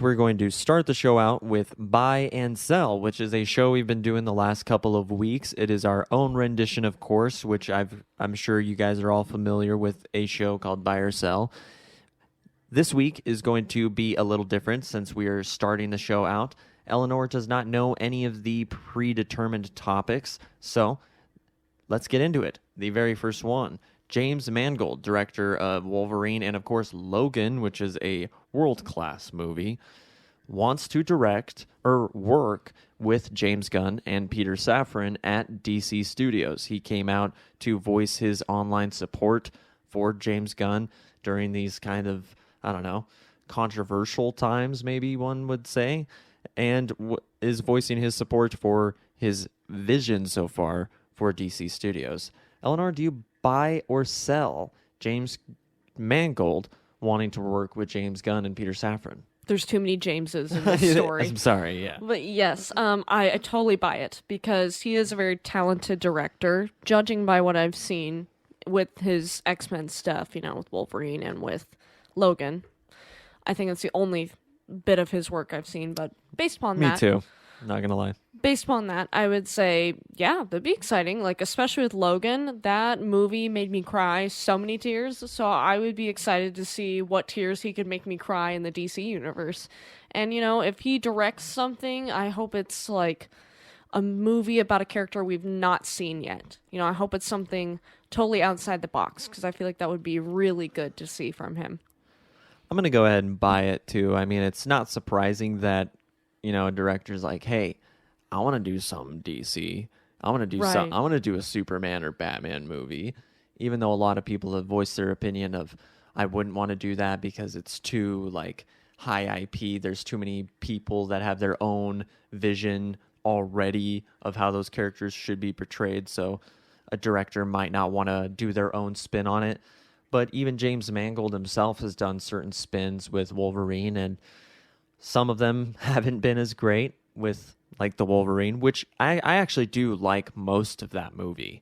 We're going to start the show out with Buy and Sell, which is a show we've been doing the last couple of weeks. It is our own rendition, of course, which I'm sure you guys are all familiar with a show called Buy or Sell. This week is going to be a little different since we are starting the show out. Eleanor does not know any of the predetermined topics, so let's get into it. The very first one. James Mangold, director of Wolverine and, of course, Logan, which is a world-class movie, wants to direct or work with James Gunn and Peter Safran at DC Studios. He came out to voice his online support for James Gunn during these kind of, I don't know, controversial times, maybe one would say, and is voicing his support for his vision so far for DC Studios. Eleanor, do you buy or sell James Mangold wanting to work with James Gunn and Peter Safran? There's too many Jameses in this story. I'm sorry, yeah. But yes, I totally buy it because he is a very talented director, judging by what I've seen with his X-Men stuff, with Wolverine and with Logan. I think it's the only bit of his work I've seen, but based upon that... Me too, not gonna lie. Based upon that, I would say, yeah, that'd be exciting. Like, especially with Logan, that movie made me cry so many tears. So I would be excited to see what tears he could make me cry in the DC universe. And, if he directs something, I hope it's like a movie about a character we've not seen yet. I hope it's something totally outside the box because I feel like that would be really good to see from him. I'm going to go ahead and buy it too. I mean, it's not surprising that, a director's like, hey, I want to do something DC. I want to do something. I want to do a Superman or Batman movie. Even though a lot of people have voiced their opinion of, I wouldn't want to do that because it's too high IP. There's too many people that have their own vision already of how those characters should be portrayed. So a director might not want to do their own spin on it. But even James Mangold himself has done certain spins with Wolverine, and some of them haven't been as great with the Wolverine, which I actually do like most of that movie.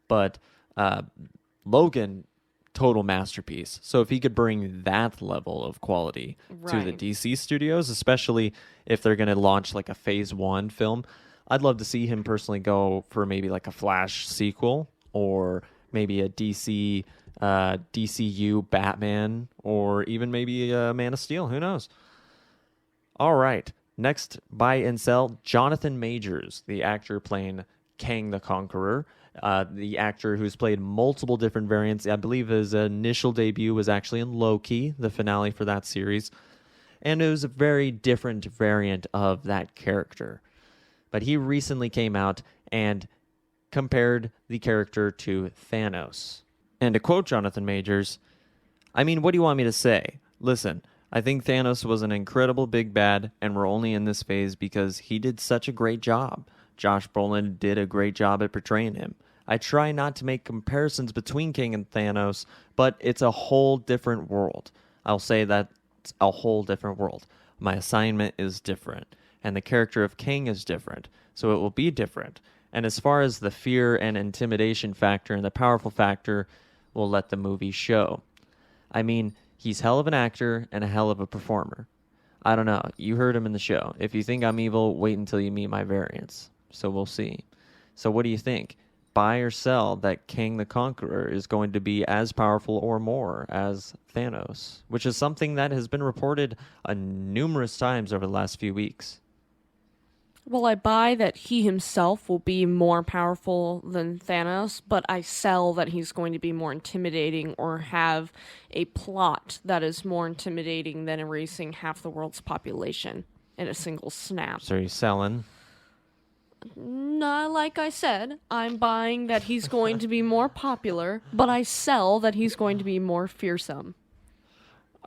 But Logan, total masterpiece. So if he could bring that level of quality to the DC studios, especially if they're going to launch a phase 1 film, I'd love to see him personally go for maybe a Flash sequel or maybe a DCU Batman or even maybe a Man of Steel. Who knows? All right. Next, buy and sell Jonathan Majors, the actor playing Kang the Conqueror, the actor who's played multiple different variants. I believe his initial debut was actually in Loki, the finale for that series, and it was a very different variant of that character. But he recently came out and compared the character to Thanos. And to quote Jonathan Majors, I mean, what do you want me to say? Listen, I think Thanos was an incredible big bad, and we're only in this phase because he did such a great job. Josh Brolin did a great job at portraying him. I try not to make comparisons between King and Thanos, but it's a whole different world. I'll say that it's a whole different world. My assignment is different, and the character of King is different, so it will be different. And as far as the fear and intimidation factor and the powerful factor, we'll let the movie show. I mean, he's hell of an actor and a hell of a performer. I don't know. You heard him in the show. If you think I'm evil, wait until you meet my variants. So we'll see. So what do you think? Buy or sell that Kang the Conqueror is going to be as powerful or more as Thanos, which is something that has been reported numerous times over the last few weeks. Well, I buy that he himself will be more powerful than Thanos, but I sell that he's going to be more intimidating or have a plot that is more intimidating than erasing half the world's population in a single snap. So you're selling? No, like I said, I'm buying that he's going to be more popular, but I sell that he's going to be more fearsome.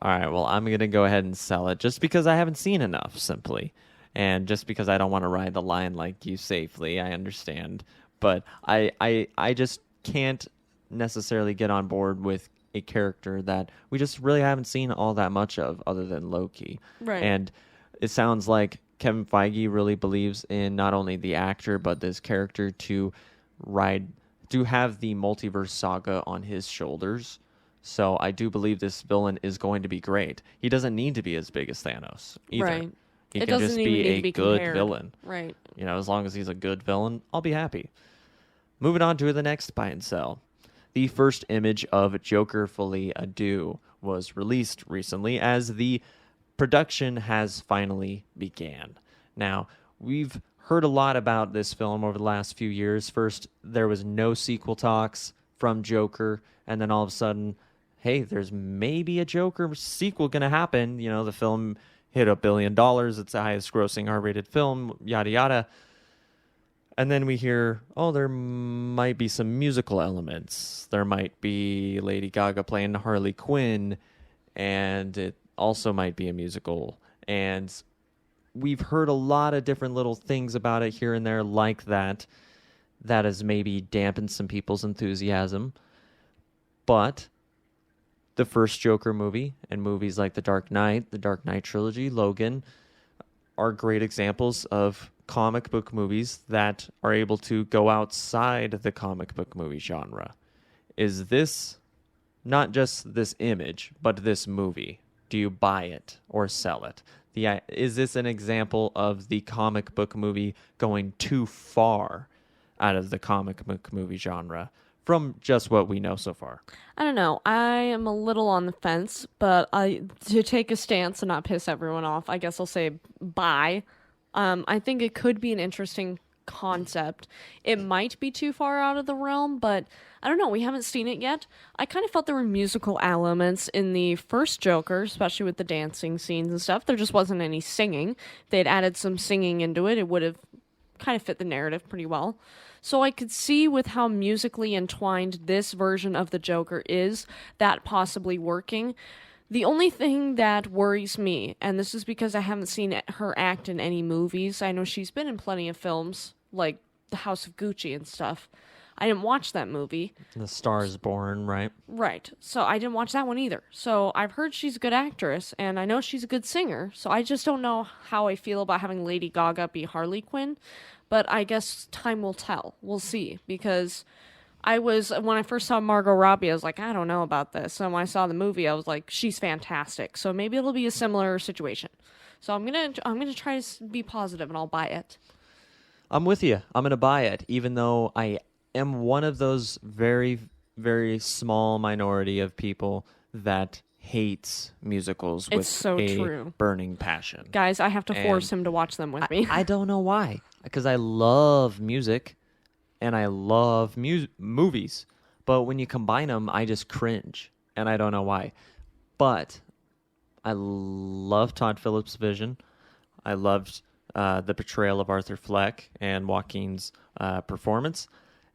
All right, well, I'm going to go ahead and sell it just because I haven't seen enough, simply. And just because I don't want to ride the line like you safely, I understand. But I just can't necessarily get on board with a character that we just really haven't seen all that much of other than Loki. Right. And it sounds like Kevin Feige really believes in not only the actor, but this character to have the multiverse saga on his shoulders. So I do believe this villain is going to be great. He doesn't need to be as big as Thanos either. Right. He It can doesn't just even be need to a be good compared. villain. Right. As long as he's a good villain, I'll be happy. Moving on to the next buy and sell. The first image of Joker Fully Ado was released recently as the production has finally began. Now, we've heard a lot about this film over the last few years. First, there was no sequel talks from Joker, and then all of a sudden, hey, there's maybe a Joker sequel going to happen. The film hit $1 billion. It's the highest grossing R-rated film, yada, yada. And then we hear, oh, there might be some musical elements. There might be Lady Gaga playing Harley Quinn, and it also might be a musical. And we've heard a lot of different little things about it here and there like that. That has maybe dampened some people's enthusiasm. But the first Joker movie and movies like the Dark Knight trilogy, Logan, are great examples of comic book movies that are able to go outside the comic book movie genre. Is this not just this image, but this movie? Do you buy it or sell it? Is this an example of the comic book movie going too far out of the comic book movie genre from just what we know so far? I don't know. I am a little on the fence, but to take a stance and not piss everyone off, I guess I'll say buy. I think it could be an interesting concept. It might be too far out of the realm, but I don't know. We haven't seen it yet. I kind of felt there were musical elements in the first Joker, especially with the dancing scenes and stuff. There just wasn't any singing. If they'd added some singing into it, it would have kind of fit the narrative pretty well. So I could see with how musically entwined this version of the Joker is, that possibly working. The only thing that worries me, and this is because I haven't seen her act in any movies. I know she's been in plenty of films, like The House of Gucci and stuff. I didn't watch that movie. The Star is Born, right? Right. So I didn't watch that one either. So I've heard she's a good actress, and I know she's a good singer. So I just don't know how I feel about having Lady Gaga be Harley Quinn. But I guess time will tell. We'll see. Because when I first saw Margot Robbie, I was like, I don't know about this. And when I saw the movie, I was like, she's fantastic. So maybe it'll be a similar situation. So I'm gonna try to be positive, and I'll buy it. I'm with you. I'm gonna buy it, even though I am one of those very, very small minority of people that hates musicals with so a true. burning passion. Guys, I have to force him to watch them with me. I don't know why, because I love music and I love movies, but when you combine them, I just cringe, and I don't know why. But I love Todd Phillips' vision. I loved the portrayal of Arthur Fleck and Joaquin's performance.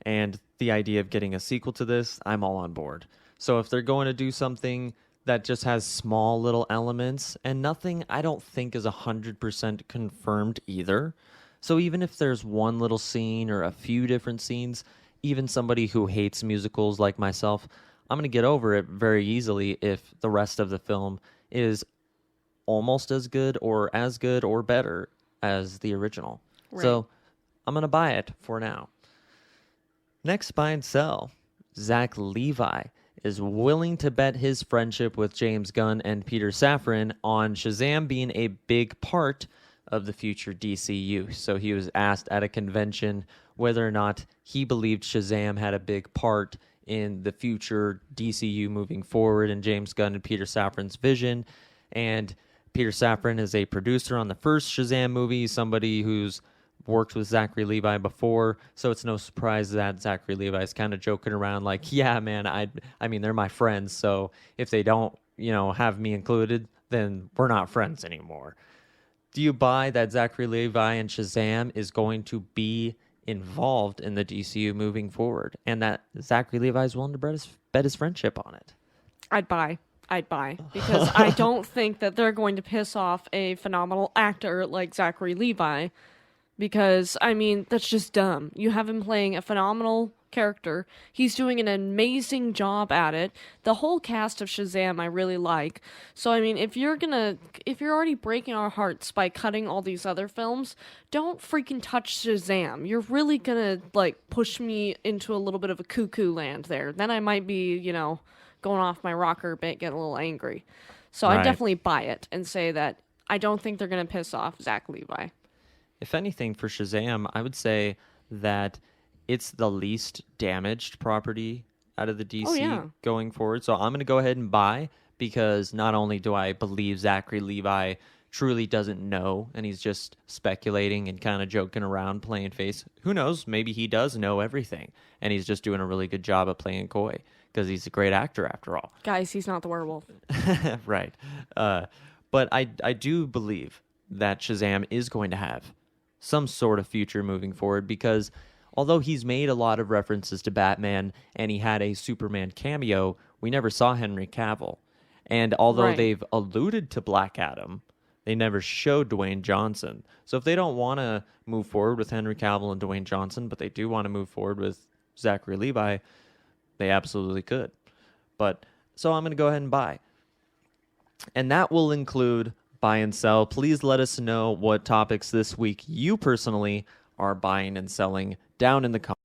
And the idea of getting a sequel to this, I'm all on board. So if they're going to do something that just has small little elements and nothing I don't think is 100% confirmed either. So even if there's one little scene or a few different scenes, even somebody who hates musicals like myself, I'm going to get over it very easily if the rest of the film is almost as good or better as the original. Right. So I'm going to buy it for now. Next, buy and sell. Zach Levi is willing to bet his friendship with James Gunn and Peter Safran on Shazam being a big part of the future DCU. So he was asked at a convention whether or not he believed Shazam had a big part in the future DCU moving forward and James Gunn and Peter Safran's vision. And Peter Safran is a producer on the first Shazam movie, somebody who's worked with Zachary Levi before, so it's no surprise that Zachary Levi is kind of joking around like, yeah, man, I mean, they're my friends, so if they don't, have me included, then we're not friends anymore. Do you buy that Zachary Levi and Shazam is going to be involved in the DCU moving forward, and that Zachary Levi is willing to bet his friendship on it? I'd buy, because I don't think that they're going to piss off a phenomenal actor like Zachary Levi. Because, I mean, that's just dumb. You have him playing a phenomenal character. He's doing an amazing job at it. The whole cast of Shazam I really like. So, I mean, if you're already breaking our hearts by cutting all these other films, don't freaking touch Shazam. You're really gonna, push me into a little bit of a cuckoo land there. Then I might be, going off my rocker a bit, getting a little angry. So I Right. definitely buy it and say that I don't think they're going to piss off Zach Levi. If anything, for Shazam, I would say that it's the least damaged property out of the Oh DC yeah. going forward. So I'm going to go ahead and buy, because not only do I believe Zachary Levi truly doesn't know and he's just speculating and kind of joking around playing face. Who knows? Maybe he does know everything and he's just doing a really good job of playing coy, because he's a great actor after all. Guys, he's not the werewolf. Right. But I do believe that Shazam is going to have some sort of future moving forward, because although he's made a lot of references to Batman and he had a Superman cameo, we never saw Henry Cavill. And although Right. they've alluded to Black Adam, they never showed Dwayne Johnson. So if they don't want to move forward with Henry Cavill and Dwayne Johnson, but they do want to move forward with Zachary Levi, they absolutely could. But so I'm going to go ahead and buy. And that will include buy and sell. Please let us know what topics this week you personally are buying and selling down in the comments.